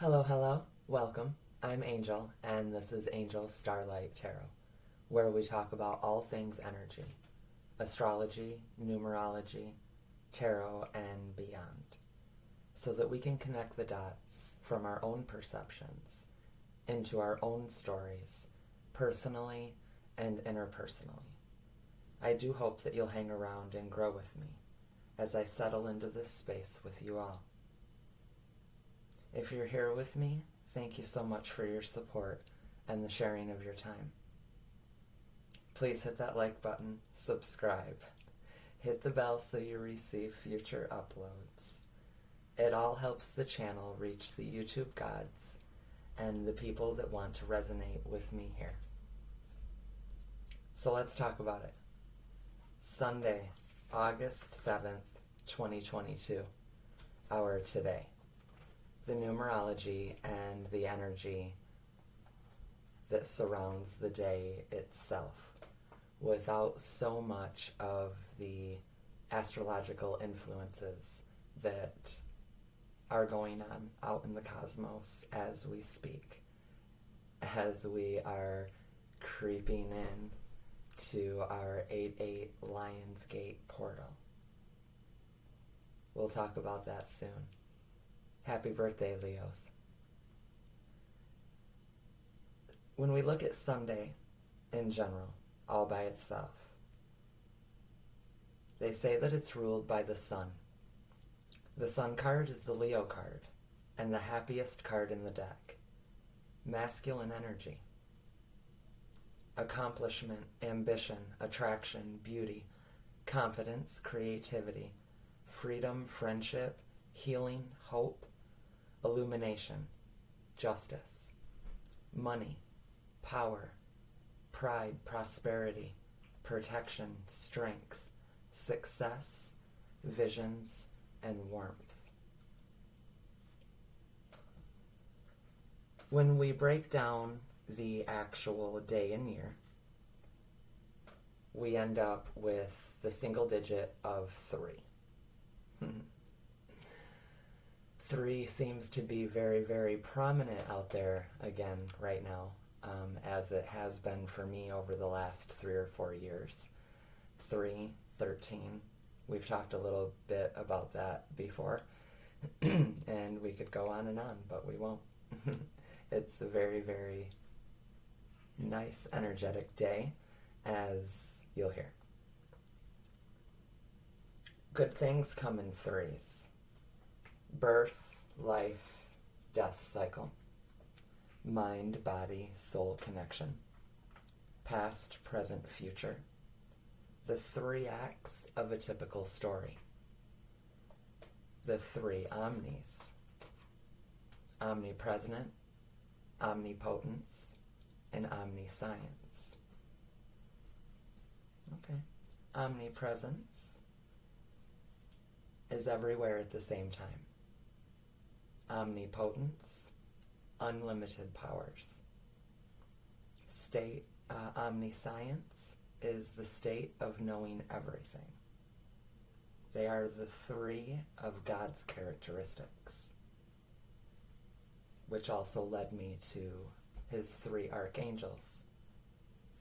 Hello, welcome. I'm Angel, and this is Angel Starlight Tarot, where we talk about all things energy, astrology, numerology, tarot, and beyond, so that we can connect the dots from our own perceptions into our own stories, personally and interpersonally. I do hope that you'll hang around and grow with me as I settle into this space with you all. If you're here with me, thank you so much for your support and the sharing of your time. Please hit that like button, subscribe, hit the bell so you receive future uploads. It all helps the channel reach the YouTube gods and the people that want to resonate with me here. So let's talk about it. Sunday, August 7th, 2022, our today. The numerology and the energy that surrounds the day itself, without so much of the astrological influences that are going on out in the cosmos as we speak, as we are creeping in to our 8/8 Lionsgate portal. We'll talk about that soon. Happy birthday, Leos. When we look at Sunday in general, all by itself, they say that it's ruled by the sun. The sun card is the Leo card, and the happiest card in the deck. Masculine energy. Accomplishment, ambition, attraction, beauty, confidence, creativity, freedom, friendship, healing, hope, illumination, justice, money, power, pride, prosperity, protection, strength, success, visions, and warmth. When we break down the actual day and year, we end up with the single digit of 3. 3 seems to be very, very prominent out there again right now, as it has been for me over the last 3 or 4 years. 3, 13. We've talked a little bit about that before, and we could go on, but we won't. It's a very, very nice, energetic day, as you'll hear. Good things come in 3s. Birth, life, death cycle, mind, body, soul connection, past, present, future, the 3 acts of a typical story, the 3 omnis, omnipresent, omnipotence, and omniscience. Okay, omnipresence is everywhere at the same time. Omnipotence, unlimited powers. Omniscience is the state of knowing everything. They are the 3 of God's characteristics, which also led me to his 3 archangels,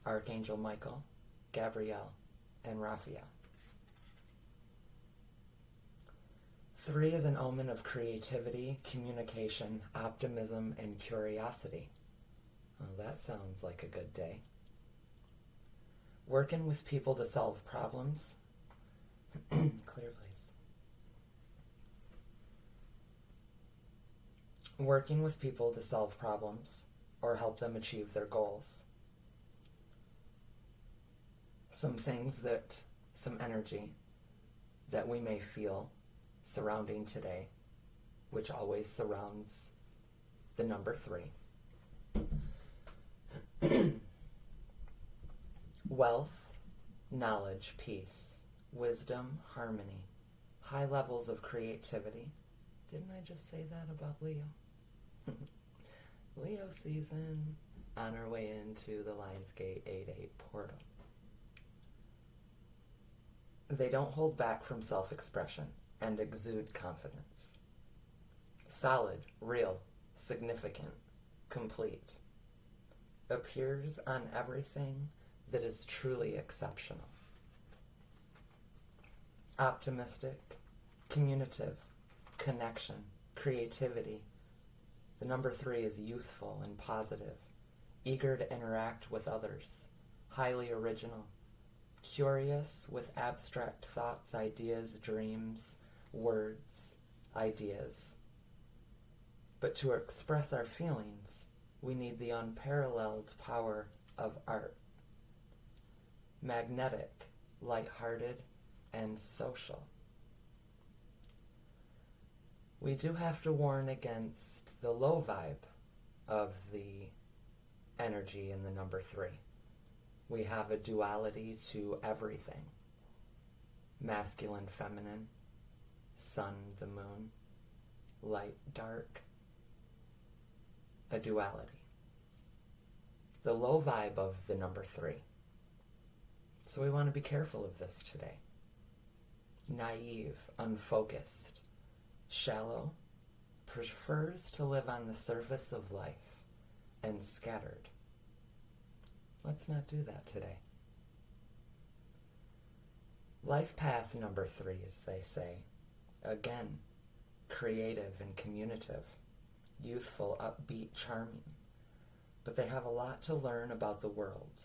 Archangel Michael, Gabriel, and Raphael. 3 is an omen of creativity, communication, optimism, and curiosity. Oh, that sounds like a good day. Working with people to solve problems. Clear, please. Working with people to solve problems or help them achieve their goals. Some energy that we may feel surrounding today, which always surrounds the number 3. Wealth, knowledge, peace, wisdom, harmony, high levels of creativity. Didn't I just say that about Leo? Leo season, on our way into the Lionsgate 8/8 portal. They don't hold back from self-expression and exude confidence. Solid, real, significant, complete, appears on everything that is truly exceptional. Optimistic, communicative, connection, creativity. The number 3 is youthful and positive, eager to interact with others, highly original, curious with abstract thoughts, ideas, dreams, words, ideas. But to express our feelings, we need the unparalleled power of art. Magnetic, lighthearted, and social. We do have to warn against the low vibe of the energy in the number 3. We have a duality to everything. Masculine, feminine, sun, the moon, light, dark. A duality. The low vibe of the number 3. So we want to be careful of this today. Naive, unfocused, shallow, prefers to live on the surface of life, and scattered. Let's not do that today. Life path number 3, as they say. Again, creative and communicative, youthful, upbeat, charming. But they have a lot to learn about the world,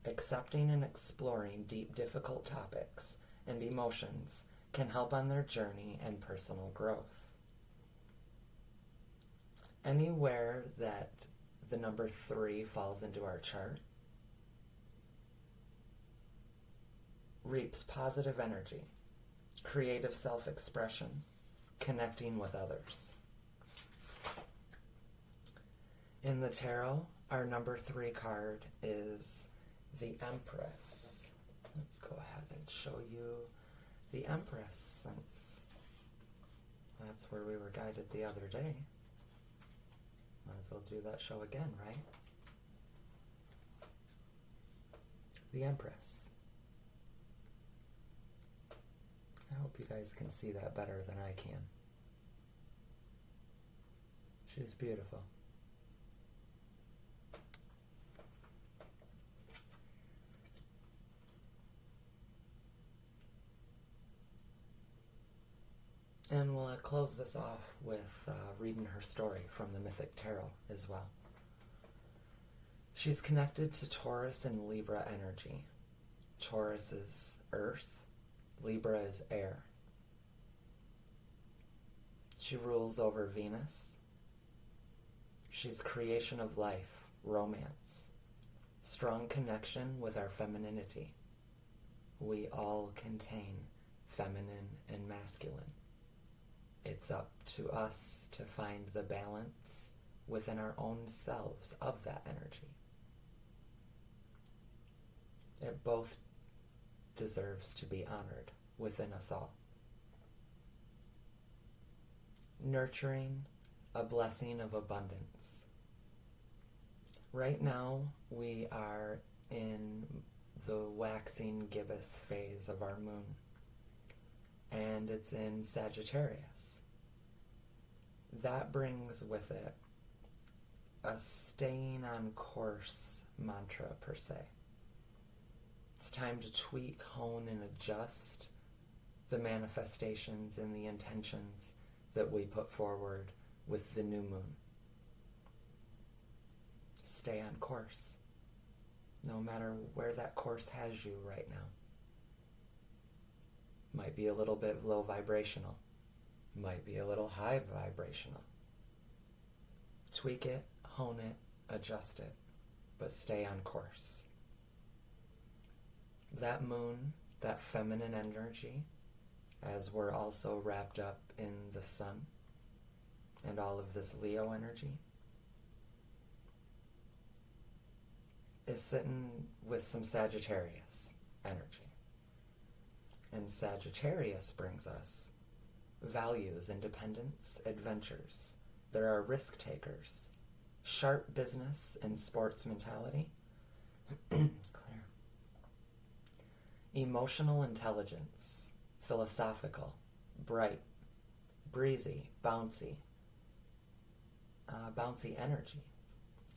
accepting and exploring deep, difficult topics and emotions can help on their journey and personal growth. Anywhere that the number 3 falls into our chart reaps positive energy, creative self-expression, connecting with others. In the tarot, our number 3 card is the Empress. Let's go ahead and show you the Empress, since that's where we were guided the other day. Might as well do that show again, right? The Empress. I hope you guys can see that better than I can. She's beautiful. And we'll close this off with reading her story from the Mythic Tarot as well. She's connected to Taurus and Libra energy. Taurus is earth, Libra is air. She rules over Venus. She's creation of life, romance, strong connection with our femininity. We all contain feminine and masculine. It's up to us to find the balance within our own selves of that energy. It both deserves to be honored within us all. Nurturing a blessing of abundance. Right now, we are in the waxing gibbous phase of our moon, and it's in Sagittarius. That brings with it a staying on course mantra per se. It's time to tweak, hone, and adjust the manifestations and the intentions that we put forward with the new moon. Stay on course, no matter where that course has you right now. Might be a little bit low vibrational, might be a little high vibrational. Tweak it, hone it, adjust it, but stay on course. That moon, that feminine energy, as we're also wrapped up in the sun and all of this Leo energy, is sitting with some Sagittarius energy. And Sagittarius brings us values, independence, adventures. There are risk takers, sharp business and sports mentality, clear. Emotional intelligence, philosophical, bright, breezy, bouncy, bouncy energy.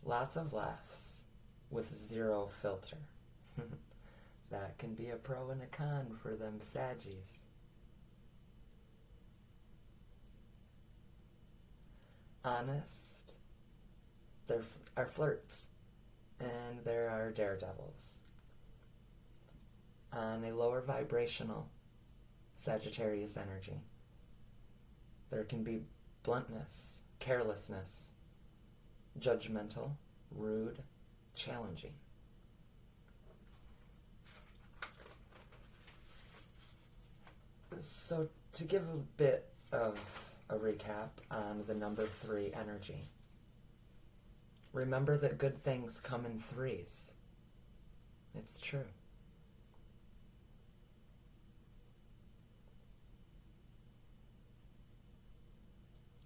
Lots of laughs with zero filter. That can be a pro and a con for them Saggies. Honest. There are flirts. And there are daredevils. On a lower vibrational Sagittarius energy, there can be bluntness, carelessness, judgmental, rude, challenging. So to give a bit of a recap on the number 3 energy, remember that good things come in threes. It's true.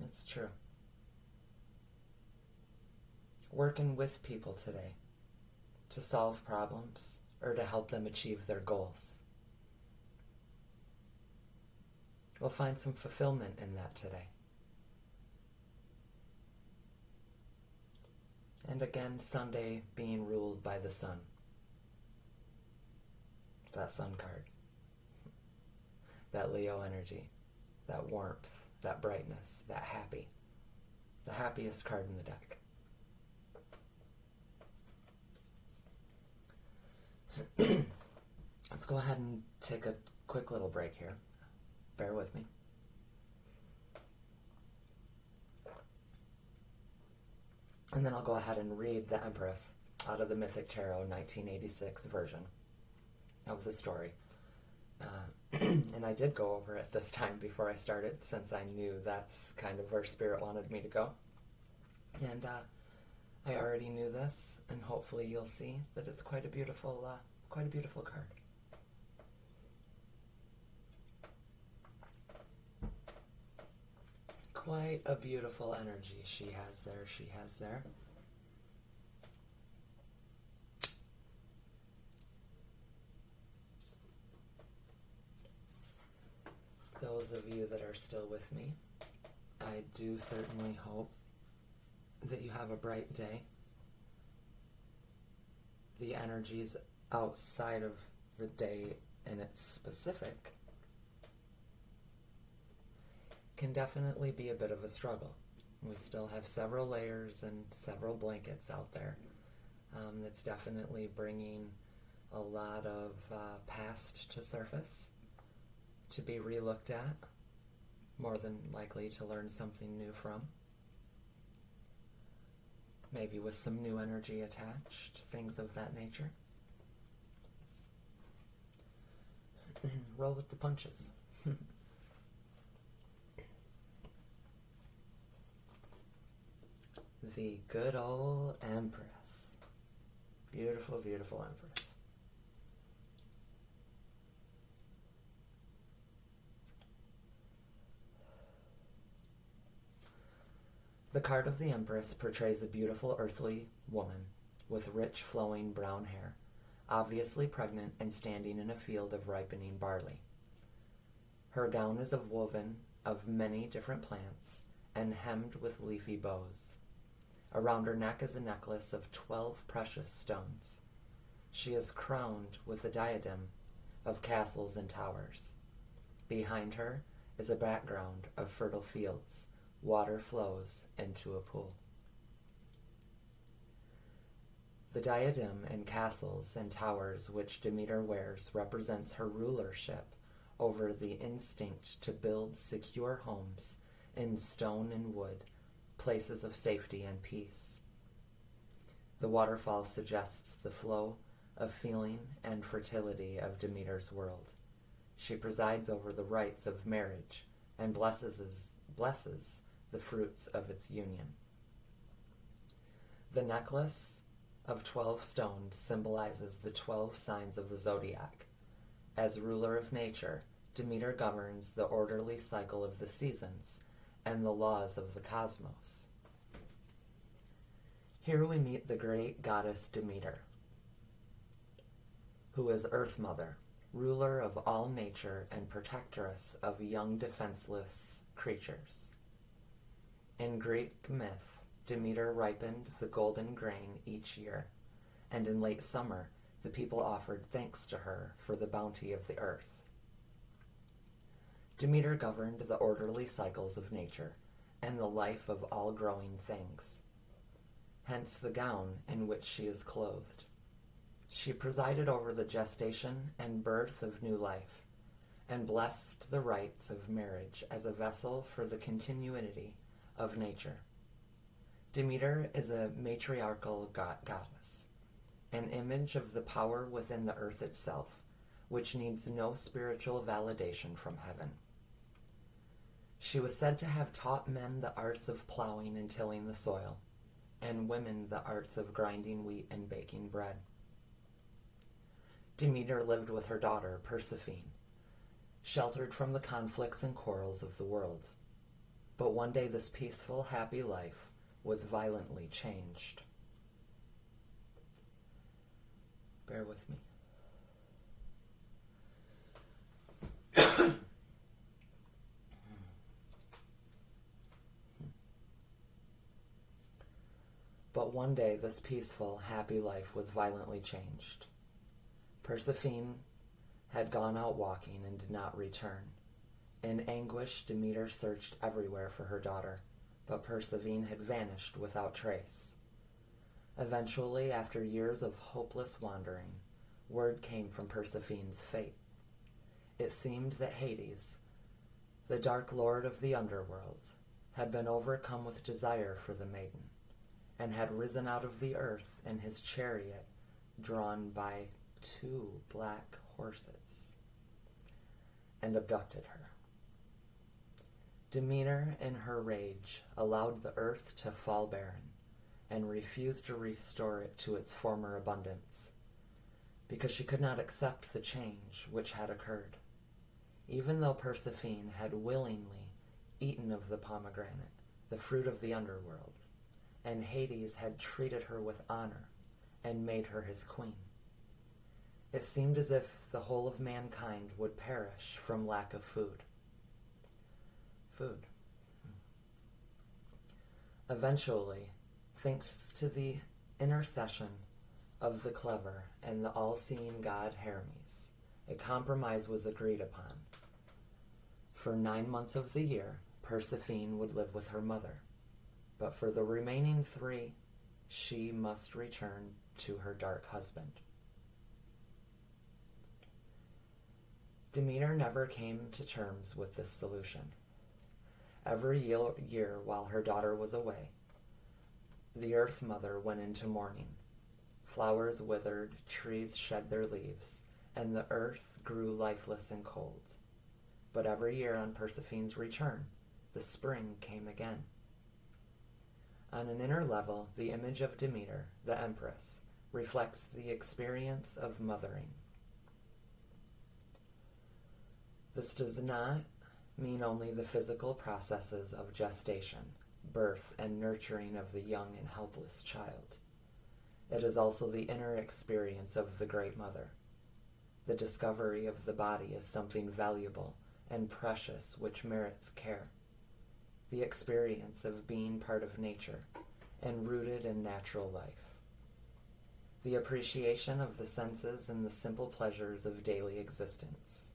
It's true. Working with people today to solve problems or to help them achieve their goals. We'll find some fulfillment in that today. And again, Sunday being ruled by the sun. That sun card. That Leo energy. That warmth. That brightness. That happy. The happiest card in the deck. Let's go ahead and take a quick little break here. Bear with me. And then I'll go ahead and read the Empress out of the Mythic Tarot 1986 version of the story. And I did go over it this time before I started, since I knew that's kind of where Spirit wanted me to go. And I already knew this, and hopefully you'll see that it's quite a beautiful card. Quite a beautiful energy she has there. Those of you that are still with me, I do certainly hope that you have a bright day. The energies outside of the day in its specific can definitely be a bit of a struggle. We still have several layers and several blankets out there. That's definitely bringing a lot of past to surface to be relooked at, more than likely to learn something new from. Maybe with some new energy attached, things of that nature. Roll with the punches. The good old Empress. Beautiful, beautiful Empress. The card of the Empress portrays a beautiful earthly woman with rich flowing brown hair, obviously pregnant and standing in a field of ripening barley. Her gown is woven of many different plants and hemmed with leafy bows. Around her neck is a necklace of 12 precious stones. She is crowned with a diadem of castles and towers. Behind her is a background of fertile fields. Water flows into a pool. The diadem and castles and towers which Demeter wears represents her rulership over the instinct to build secure homes in stone and wood, places of safety and peace. The waterfall suggests the flow of feeling and fertility of Demeter's world. She presides over the rites of marriage and blesses the fruits of its union. The necklace of 12 stones symbolizes the 12 signs of the zodiac. As ruler of nature, Demeter governs the orderly cycle of the seasons and the laws of the cosmos. Here we meet the great goddess Demeter, who is Earth Mother, ruler of all nature and protectress of young defenseless creatures. In Greek myth, Demeter ripened the golden grain each year, and in late summer the people offered thanks to her for the bounty of the earth. Demeter governed the orderly cycles of nature and the life of all growing things, hence the gown in which she is clothed. She presided over the gestation and birth of new life, and blessed the rites of marriage as a vessel for the continuity of nature. Demeter is a matriarchal goddess, an image of the power within the earth itself, which needs no spiritual validation from heaven. She was said to have taught men the arts of plowing and tilling the soil, and women the arts of grinding wheat and baking bread. Demeter lived with her daughter, Persephone, sheltered from the conflicts and quarrels of the world. But one day this peaceful, happy life was violently changed. Bear with me. But one day this peaceful, happy life was violently changed. Persephone had gone out walking and did not return. In anguish, Demeter searched everywhere for her daughter, but Persephone had vanished without trace. Eventually, after years of hopeless wandering, word came from Persephone's fate. It seemed that Hades, the dark lord of the underworld, had been overcome with desire for the maiden, and had risen out of the earth in his chariot drawn by 2 black horses, and abducted her. Demeter, in her rage, allowed the earth to fall barren, and refused to restore it to its former abundance, because she could not accept the change which had occurred. Even though Persephone had willingly eaten of the pomegranate, the fruit of the underworld, and Hades had treated her with honor and made her his queen, it seemed as if the whole of mankind would perish from lack of food. Eventually, thanks to the intercession of the clever and the all-seeing god Hermes, a compromise was agreed upon. For 9 months of the year, Persephone would live with her mother, but for the remaining 3, she must return to her dark husband. Demeter never came to terms with this solution. Every year while her daughter was away, the Earth Mother went into mourning. Flowers withered, trees shed their leaves, and the earth grew lifeless and cold. But every year on Persephone's return, the spring came again. On an inner level, the image of Demeter, the Empress, reflects the experience of mothering. This does not mean only the physical processes of gestation, birth, and nurturing of the young and helpless child. It is also the inner experience of the Great Mother. The discovery of the body as something valuable and precious which merits care. The experience of being part of nature and rooted in natural life. The appreciation of the senses and the simple pleasures of daily existence.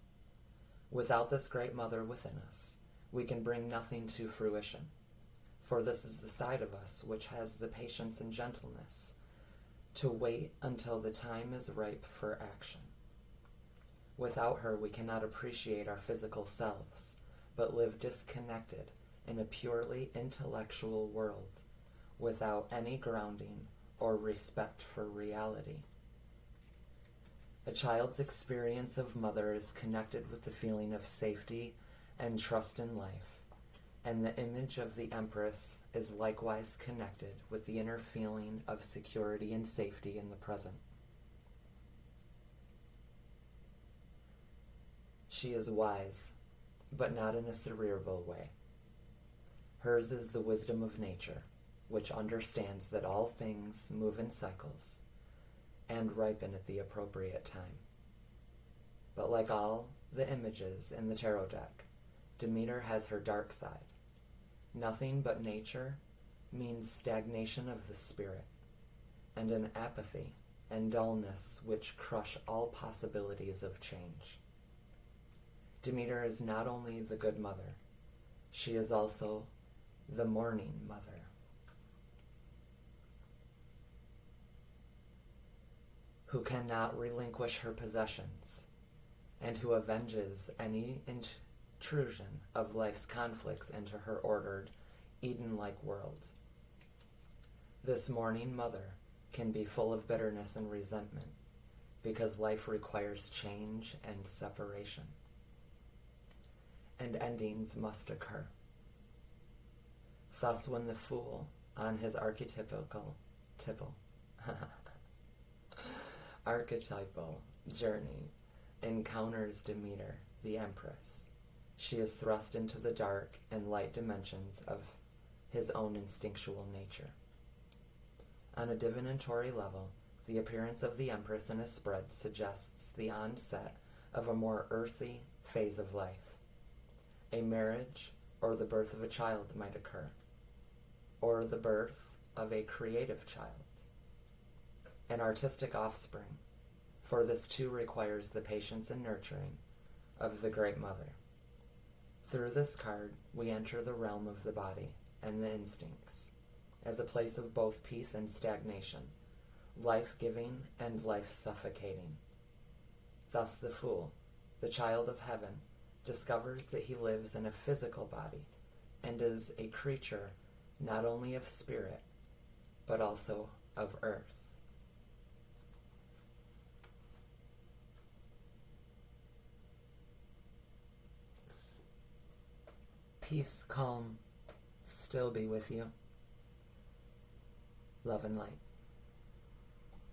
Without this Great Mother within us, we can bring nothing to fruition, for this is the side of us which has the patience and gentleness to wait until the time is ripe for action. Without her, we cannot appreciate our physical selves, but live disconnected in a purely intellectual world, without any grounding or respect for reality. A child's experience of mother is connected with the feeling of safety and trust in life, and the image of the Empress is likewise connected with the inner feeling of security and safety in the present. She is wise, but not in a cerebral way. Hers is the wisdom of nature, which understands that all things move in cycles and ripen at the appropriate time. But like all the images in the tarot deck, Demeter has her dark side. Nothing but nature, means stagnation of the spirit, and an apathy and dullness which crush all possibilities of change. Demeter is not only the good mother, she is also the mourning mother. Who cannot relinquish her possessions, and who avenges any intrusion of life's conflicts into her ordered, Eden-like world. This mourning mother can be full of bitterness and resentment, because life requires change and separation, and endings must occur. Thus, when the fool, on his archetypal journey, encounters Demeter, the Empress, she is thrust into the dark and light dimensions of his own instinctual nature. On a divinatory level, the appearance of the Empress in a spread suggests the onset of a more earthy phase of life. A marriage or the birth of a child might occur, or the birth of a creative child, an artistic offspring, for this too requires the patience and nurturing of the Great Mother. Through this card, we enter the realm of the body and the instincts, as a place of both peace and stagnation, life-giving and life-suffocating. Thus the fool, the child of heaven, discovers that he lives in a physical body and is a creature not only of spirit, but also of earth. Peace, calm, still be with you. Love and light.